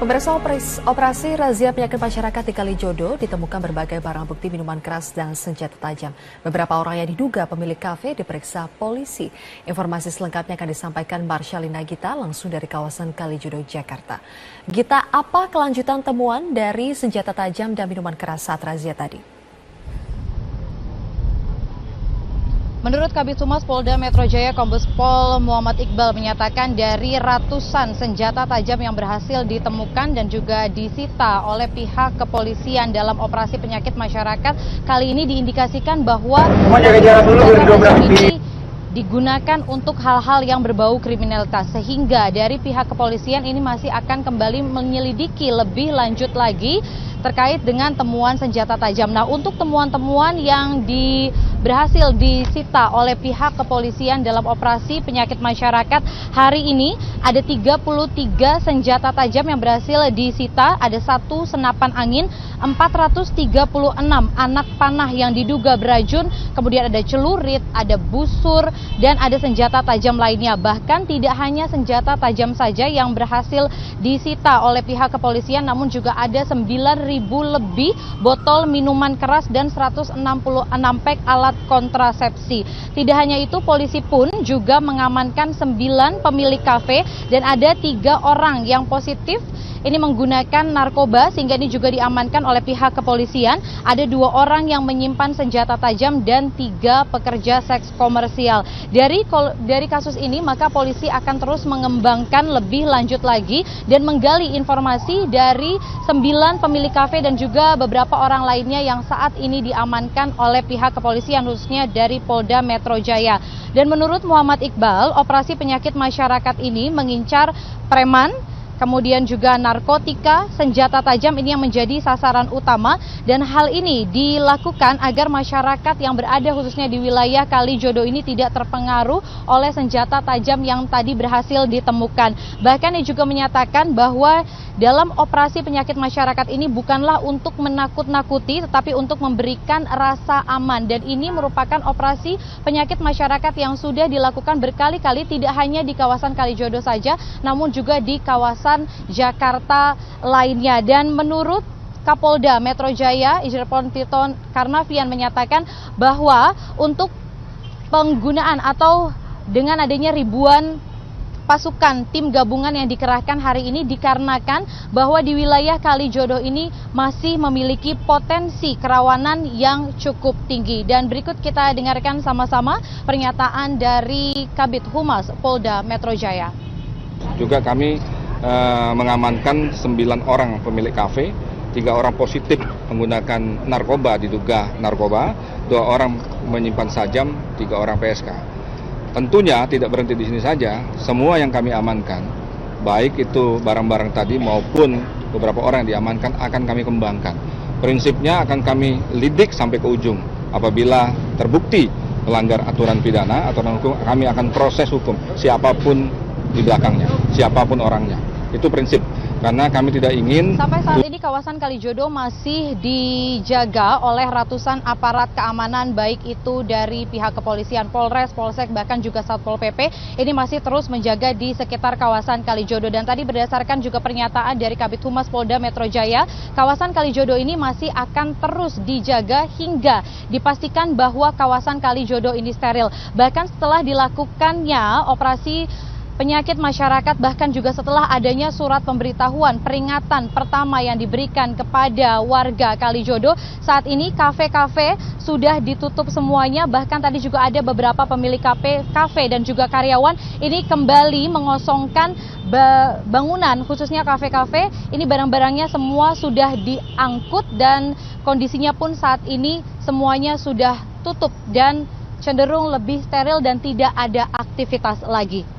Pemirsa, operasi razia penyakit masyarakat di Kalijodo ditemukan berbagai barang bukti minuman keras dan senjata tajam. Beberapa orang yang diduga pemilik kafe diperiksa polisi. Informasi selengkapnya akan disampaikan Marshalina Gita langsung dari kawasan Kalijodo, Jakarta. Gita, apa kelanjutan temuan dari senjata tajam dan minuman keras saat razia tadi? Menurut Kabid Humas Polda Metro Jaya Kombes Pol Muhammad Iqbal menyatakan dari ratusan senjata tajam yang berhasil ditemukan dan juga disita oleh pihak kepolisian dalam operasi penyakit masyarakat, kali ini diindikasikan bahwa senjata tajam ini digunakan untuk hal-hal yang berbau kriminalitas, sehingga dari pihak kepolisian ini masih akan kembali menyelidiki lebih lanjut lagi terkait dengan temuan senjata tajam. Nah, untuk temuan-temuan yang berhasil disita oleh pihak kepolisian dalam operasi penyakit masyarakat hari ini, ada 33 senjata tajam yang berhasil disita, ada 1 senapan angin, 436 anak panah yang diduga beracun, kemudian ada celurit, ada busur, dan ada senjata tajam lainnya. Bahkan tidak hanya senjata tajam saja yang berhasil disita oleh pihak kepolisian, namun juga ada 9.000 lebih botol minuman keras dan 166 pack alat kontrasepsi. Tidak hanya itu, polisi pun juga mengamankan 9 pemilik kafe dan ada 3 orang yang positif ini menggunakan narkoba, sehingga ini juga diamankan oleh pihak kepolisian. Ada 2 orang yang menyimpan senjata tajam dan 3 pekerja seks komersial. Dari kasus ini, maka polisi akan terus mengembangkan lebih lanjut lagi dan menggali informasi dari 9 pemilik kafe dan juga beberapa orang lainnya yang saat ini diamankan oleh pihak kepolisian, khususnya dari Polda Metro Jaya. Dan menurut Muhammad Iqbal, operasi penyakit masyarakat ini mengincar preman, kemudian juga narkotika, senjata tajam ini yang menjadi sasaran utama, dan hal ini dilakukan agar masyarakat yang berada khususnya di wilayah Kalijodo ini tidak terpengaruh oleh senjata tajam yang tadi berhasil ditemukan. Bahkan ia juga menyatakan bahwa dalam operasi penyakit masyarakat ini bukanlah untuk menakut-nakuti, tetapi untuk memberikan rasa aman, dan ini merupakan operasi penyakit masyarakat yang sudah dilakukan berkali-kali, tidak hanya di kawasan Kalijodo saja, namun juga di kawasan Jakarta lainnya. Dan menurut Kapolda Metro Jaya Irjen Tito Karnavian menyatakan bahwa untuk penggunaan atau dengan adanya ribuan pasukan tim gabungan yang dikerahkan hari ini dikarenakan bahwa di wilayah Kalijodo ini masih memiliki potensi kerawanan yang cukup tinggi. Dan berikut kita dengarkan sama-sama pernyataan dari Kabid Humas Polda Metro Jaya. Juga kami mengamankan 9 orang pemilik kafe, 3 orang positif menggunakan narkoba, diduga narkoba, 2 orang menyimpan sajam, 3 orang PSK. Tentunya tidak berhenti di sini saja, semua yang kami amankan, baik itu barang-barang tadi maupun beberapa orang yang diamankan akan kami kembangkan. Prinsipnya akan kami lidik sampai ke ujung. Apabila terbukti melanggar aturan pidana atau hukum, kami akan proses hukum siapapun di belakangnya, siapapun orangnya. Itu prinsip, karena kami tidak ingin. Sampai saat ini kawasan Kalijodo masih dijaga oleh ratusan aparat keamanan, baik itu dari pihak kepolisian, Polres, Polsek, bahkan juga Satpol PP. Ini masih terus menjaga di sekitar kawasan Kalijodo. Dan tadi berdasarkan juga pernyataan dari Kabid Humas Polda Metro Jaya, kawasan Kalijodo ini masih akan terus dijaga hingga dipastikan bahwa kawasan Kalijodo ini steril. Bahkan setelah dilakukannya operasi penyakit masyarakat, bahkan juga setelah adanya surat pemberitahuan peringatan pertama yang diberikan kepada warga Kalijodo, saat ini kafe-kafe sudah ditutup semuanya. Bahkan tadi juga ada beberapa pemilik kafe dan juga karyawan ini kembali mengosongkan bangunan, khususnya kafe-kafe. Ini barang-barangnya semua sudah diangkut dan kondisinya pun saat ini semuanya sudah tutup dan cenderung lebih steril dan tidak ada aktivitas lagi.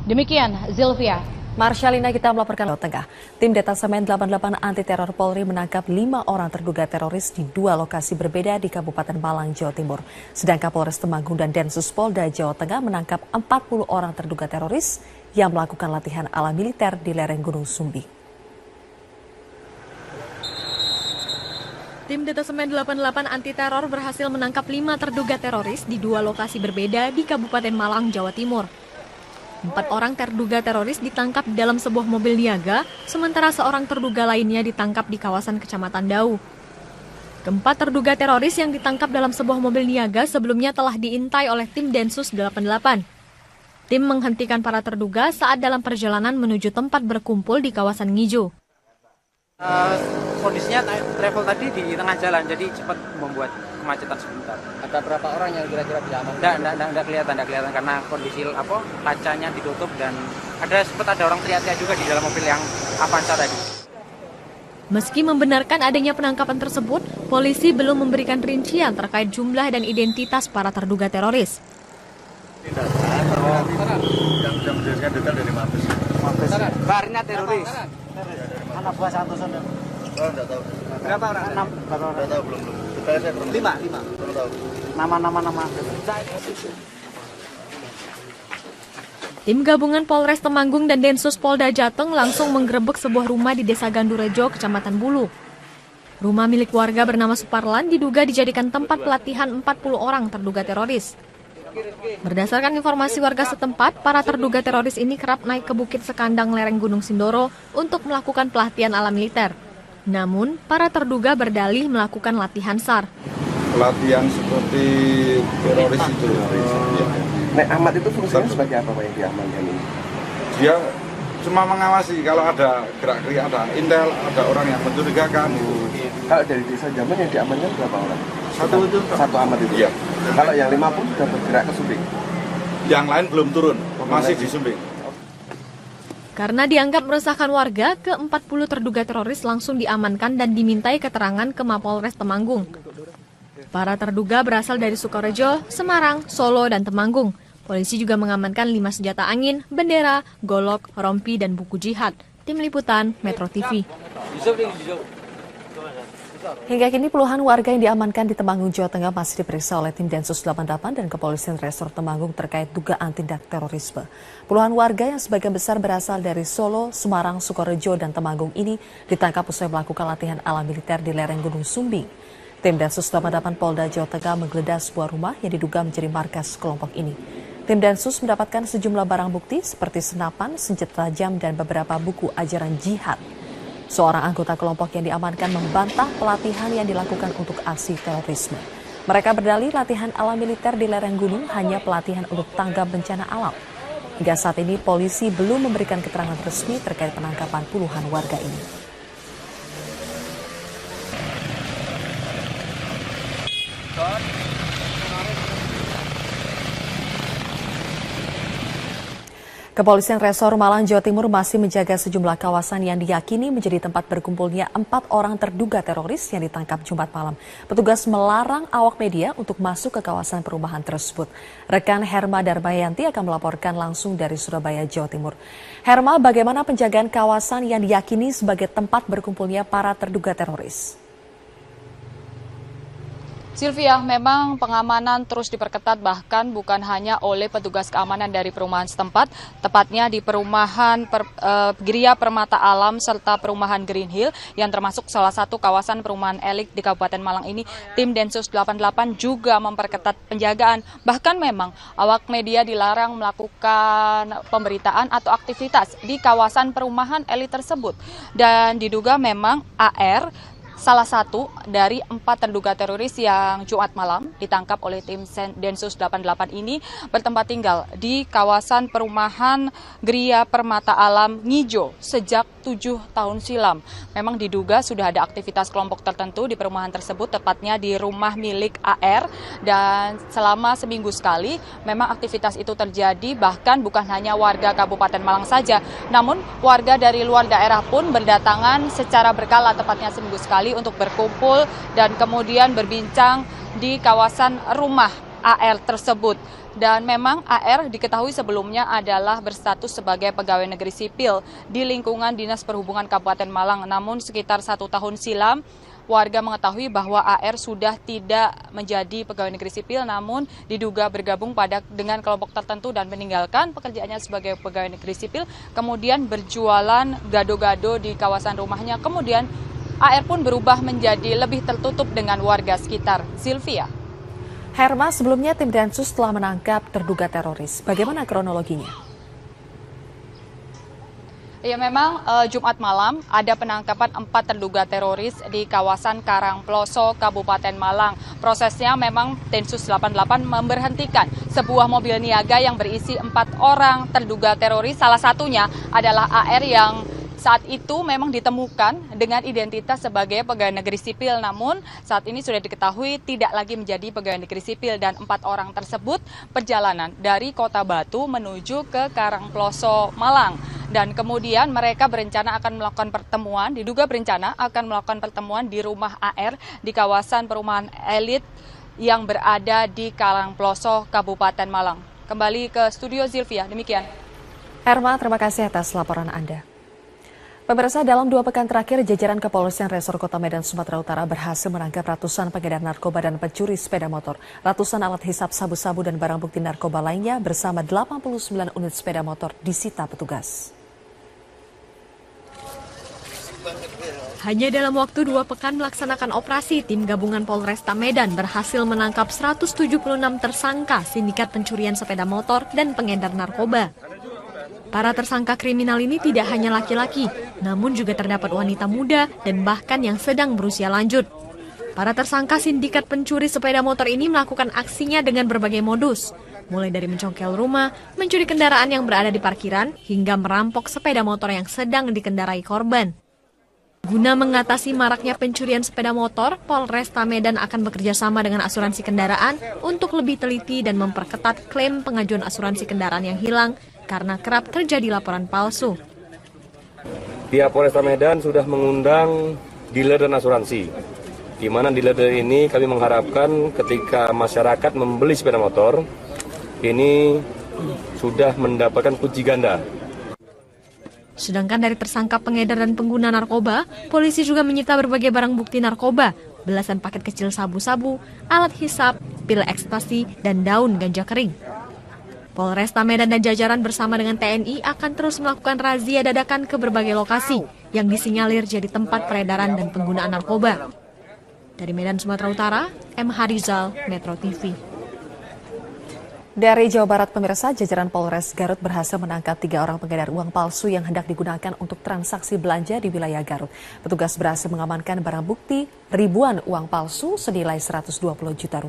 Demikian, Zilvia. Marshalina kita melaporkan Jawa Tengah. Tim Detasemen 88 Anti Teror Polri menangkap 5 orang terduga teroris di 2 lokasi berbeda di Kabupaten Malang, Jawa Timur. Sedangkan Polres Temanggung dan Densus Polda Jawa Tengah menangkap 40 orang terduga teroris yang melakukan latihan ala militer di lereng Gunung Sumbing. Tim Detasemen 88 Anti Teror berhasil menangkap 5 terduga teroris di 2 lokasi berbeda di Kabupaten Malang, Jawa Timur. 4 orang terduga teroris ditangkap dalam sebuah mobil niaga, sementara seorang terduga lainnya ditangkap di kawasan Kecamatan Dau. Keempat terduga teroris yang ditangkap dalam sebuah mobil niaga sebelumnya telah diintai oleh tim Densus 88. Tim menghentikan para terduga saat dalam perjalanan menuju tempat berkumpul di kawasan Ngijo. Kondisinya travel tadi di tengah jalan, jadi cepat membuat kemacetan sebentar. Ada berapa orang yang kira-kira diamankan? Nggak kelihatan karena kondisi kacanya ditutup dan sempat ada orang teriak-teriak juga di dalam mobil yang Avanza tadi. Meski membenarkan adanya penangkapan tersebut, polisi belum memberikan rincian terkait jumlah dan identitas para terduga teroris. Yang menjelaskan detail dari Mabes. Barnya teroris. Anak buah Santoso. Oh, enggak tahu. Berapa orang? 6. Enggak tahu, belum. Detailnya saya belum. 5. Belum tahu. Nama. Tim gabungan Polres Temanggung dan Densus Polda Jateng langsung menggerebek sebuah rumah di Desa Gandurejo, Kecamatan Bulu. Rumah milik warga bernama Suparlan diduga dijadikan tempat pelatihan 40 orang terduga teroris. Berdasarkan informasi warga setempat, para terduga teroris ini kerap naik ke Bukit Sekandang lereng Gunung Sindoro untuk melakukan pelatihan ala militer. Namun, para terduga berdalih melakukan latihan SAR. Pelatihan seperti teroris itu. Nek Ahmad itu fungsinya sebagai apa Pak yang diamankan ini? Dia cuma mengawasi kalau ada gerak-gerik, ada intel, ada orang yang mencurigakan. Kalau dari desa Jaman yang diamankan berapa orang? Satu Ahmad itu? Iya. Kalau yang 50 sudah bergerak ke Sumbing? Yang lain belum turun, masih di Sumbing. Karena dianggap meresahkan warga, ke-40 terduga teroris langsung diamankan dan dimintai keterangan ke Mapolres Temanggung. Para terduga berasal dari Sukorejo, Semarang, Solo, dan Temanggung. Polisi juga mengamankan 5 senjata angin, bendera, golok, rompi, dan buku jihad. Tim Liputan, Metro TV. Hingga kini puluhan warga yang diamankan di Temanggung, Jawa Tengah masih diperiksa oleh tim Densus 88 dan Kepolisian Resor Temanggung terkait dugaan tindak terorisme. Puluhan warga yang sebagian besar berasal dari Solo, Semarang, Sukorejo, dan Temanggung ini ditangkap usai melakukan latihan ala militer di lereng Gunung Sumbing. Tim Densus 88 Polda Jawa Tengah menggeledah sebuah rumah yang diduga menjadi markas kelompok ini. Tim Densus mendapatkan sejumlah barang bukti seperti senapan, senjata tajam, dan beberapa buku ajaran jihad. Seorang anggota kelompok yang diamankan membantah pelatihan yang dilakukan untuk aksi terorisme. Mereka berdalih latihan ala militer di lereng gunung hanya pelatihan untuk tanggap bencana alam. Hingga saat ini polisi belum memberikan keterangan resmi terkait penangkapan puluhan warga ini. Kepolisian Resor Malang, Jawa Timur masih menjaga sejumlah kawasan yang diyakini menjadi tempat berkumpulnya 4 orang terduga teroris yang ditangkap Jumat malam. Petugas melarang awak media untuk masuk ke kawasan perumahan tersebut. Rekan Herma Darmayanti akan melaporkan langsung dari Surabaya, Jawa Timur. Herma, bagaimana penjagaan kawasan yang diyakini sebagai tempat berkumpulnya para terduga teroris? Sylvia, memang pengamanan terus diperketat bahkan bukan hanya oleh petugas keamanan dari perumahan setempat, tepatnya di perumahan Gria Permata Alam serta perumahan Green Hill yang termasuk salah satu kawasan perumahan elit di Kabupaten Malang ini. Tim Densus 88 juga memperketat penjagaan. Bahkan memang awak media dilarang melakukan pemberitaan atau aktivitas di kawasan perumahan elit tersebut. Dan diduga memang AR salah satu dari 4 terduga teroris yang Jumat malam ditangkap oleh tim Densus 88 ini bertempat tinggal di kawasan perumahan Gria Permata Alam Ngijo sejak 7 tahun silam. Memang diduga sudah ada aktivitas kelompok tertentu di perumahan tersebut, tepatnya di rumah milik AR, dan selama seminggu sekali memang aktivitas itu terjadi, bahkan bukan hanya warga Kabupaten Malang saja, namun warga dari luar daerah pun berdatangan secara berkala, tepatnya seminggu sekali untuk berkumpul dan kemudian berbincang di kawasan rumah AR tersebut. Dan memang AR diketahui sebelumnya adalah berstatus sebagai pegawai negeri sipil di lingkungan Dinas Perhubungan Kabupaten Malang. Namun sekitar 1 tahun silam warga mengetahui bahwa AR sudah tidak menjadi pegawai negeri sipil, namun diduga bergabung dengan kelompok tertentu dan meninggalkan pekerjaannya sebagai pegawai negeri sipil, kemudian berjualan gado-gado di kawasan rumahnya. Kemudian AR pun berubah menjadi lebih tertutup dengan warga sekitar. Sylvia. Herma, sebelumnya tim Densus telah menangkap terduga teroris. Bagaimana kronologinya? Ya memang Jumat malam ada penangkapan 4 terduga teroris di kawasan Karangploso, Kabupaten Malang. Prosesnya memang Densus 88 memberhentikan sebuah mobil niaga yang berisi 4 orang terduga teroris. Salah satunya adalah AR yang saat itu memang ditemukan dengan identitas sebagai pegawai negeri sipil, namun saat ini sudah diketahui tidak lagi menjadi pegawai negeri sipil, dan 4 orang tersebut perjalanan dari Kota Batu menuju ke Karangploso, Malang. Dan kemudian mereka berencana akan melakukan pertemuan, diduga berencana akan melakukan pertemuan di rumah AR di kawasan perumahan elit yang berada di Karangploso, Kabupaten Malang. Kembali ke studio Zilvia, demikian. Herma, terima kasih atas laporan Anda. Pemirsa, dalam 2 pekan terakhir, jajaran Kepolisian Resor Kota Medan, Sumatera Utara berhasil menangkap ratusan pengedar narkoba dan pencuri sepeda motor. Ratusan alat hisap sabu-sabu dan barang bukti narkoba lainnya bersama 89 unit sepeda motor disita petugas. Hanya dalam waktu 2 pekan melaksanakan operasi, tim gabungan Polresta Medan berhasil menangkap 176 tersangka sindikat pencurian sepeda motor dan pengedar narkoba. Para tersangka kriminal ini tidak hanya laki-laki, namun juga terdapat wanita muda dan bahkan yang sedang berusia lanjut. Para tersangka sindikat pencuri sepeda motor ini melakukan aksinya dengan berbagai modus, mulai dari mencongkel rumah, mencuri kendaraan yang berada di parkiran, hingga merampok sepeda motor yang sedang dikendarai korban. Guna mengatasi maraknya pencurian sepeda motor, Polresta Medan akan bekerja sama dengan asuransi kendaraan untuk lebih teliti dan memperketat klaim pengajuan asuransi kendaraan yang hilang karena kerap terjadi laporan palsu. Pihak Polresta Medan sudah mengundang dealer dan asuransi, di mana dealer ini kami mengharapkan ketika masyarakat membeli sepeda motor, ini sudah mendapatkan kunci ganda. Sedangkan dari tersangka pengedar dan pengguna narkoba, polisi juga menyita berbagai barang bukti narkoba, belasan paket kecil sabu-sabu, alat hisap, pil ekstasi, dan daun ganja kering. Polresta Medan dan jajaran bersama dengan TNI akan terus melakukan razia dadakan ke berbagai lokasi yang disinyalir jadi tempat peredaran dan penggunaan narkoba. Dari Medan, Sumatera Utara, M. Harizal, Metro TV. Dari Jawa Barat, pemirsa, jajaran Polres Garut berhasil menangkap 3 orang pengedar uang palsu yang hendak digunakan untuk transaksi belanja di wilayah Garut. Petugas berhasil mengamankan barang bukti ribuan uang palsu senilai Rp120 juta.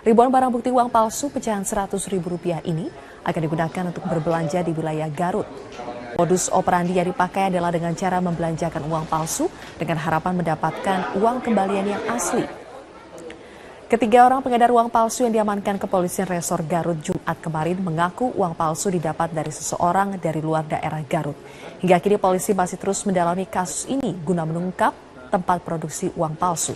Ribuan barang bukti uang palsu pecahan Rp100.000 ini akan digunakan untuk berbelanja di wilayah Garut. Modus operandi yang dipakai adalah dengan cara membelanjakan uang palsu dengan harapan mendapatkan uang kembalian yang asli. Ketiga orang pengedar uang palsu yang diamankan Kepolisian Resor Garut Jumat kemarin mengaku uang palsu didapat dari seseorang dari luar daerah Garut. Hingga kini polisi masih terus mendalami kasus ini guna mengungkap tempat produksi uang palsu.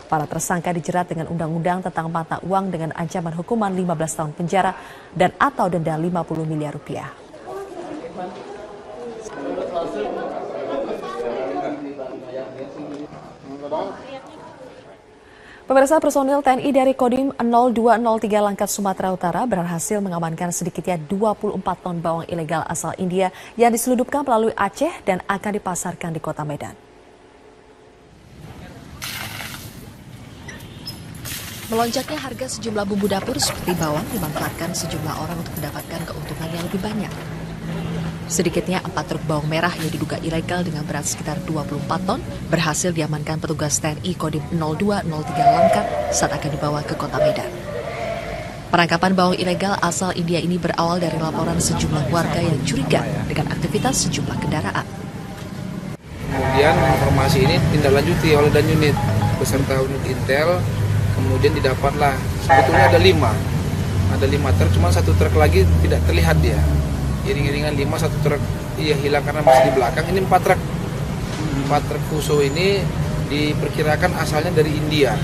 Para tersangka dijerat dengan Undang-Undang tentang mata uang dengan ancaman hukuman 15 tahun penjara dan atau denda Rp50 miliar. Pemirsa, personil TNI dari Kodim 0203 Langkat, Sumatera Utara berhasil mengamankan sedikitnya 24 ton bawang ilegal asal India yang diselundupkan melalui Aceh dan akan dipasarkan di Kota Medan. Melonjaknya harga sejumlah bumbu dapur seperti bawang dimanfaatkan sejumlah orang untuk mendapatkan keuntungan yang lebih banyak. Sedikitnya 4 truk bawang merah yang diduga ilegal dengan berat sekitar 24 ton berhasil diamankan petugas TNI Kodim 0203 Langkat saat akan dibawa ke Kota Medan. Penangkapan bawang ilegal asal India ini berawal dari laporan sejumlah warga yang curiga dengan aktivitas sejumlah kendaraan. Kemudian informasi ini ditindaklanjuti oleh Danunit beserta unit Intel. Kemudian didapatlah, sebetulnya ada 5 truk, cuma 1 truk lagi tidak terlihat dia. Iring-iringan 5, 1 truk ia hilang karena masih di belakang. Ini 4 truk. 4 truk Fuso ini diperkirakan asalnya dari India.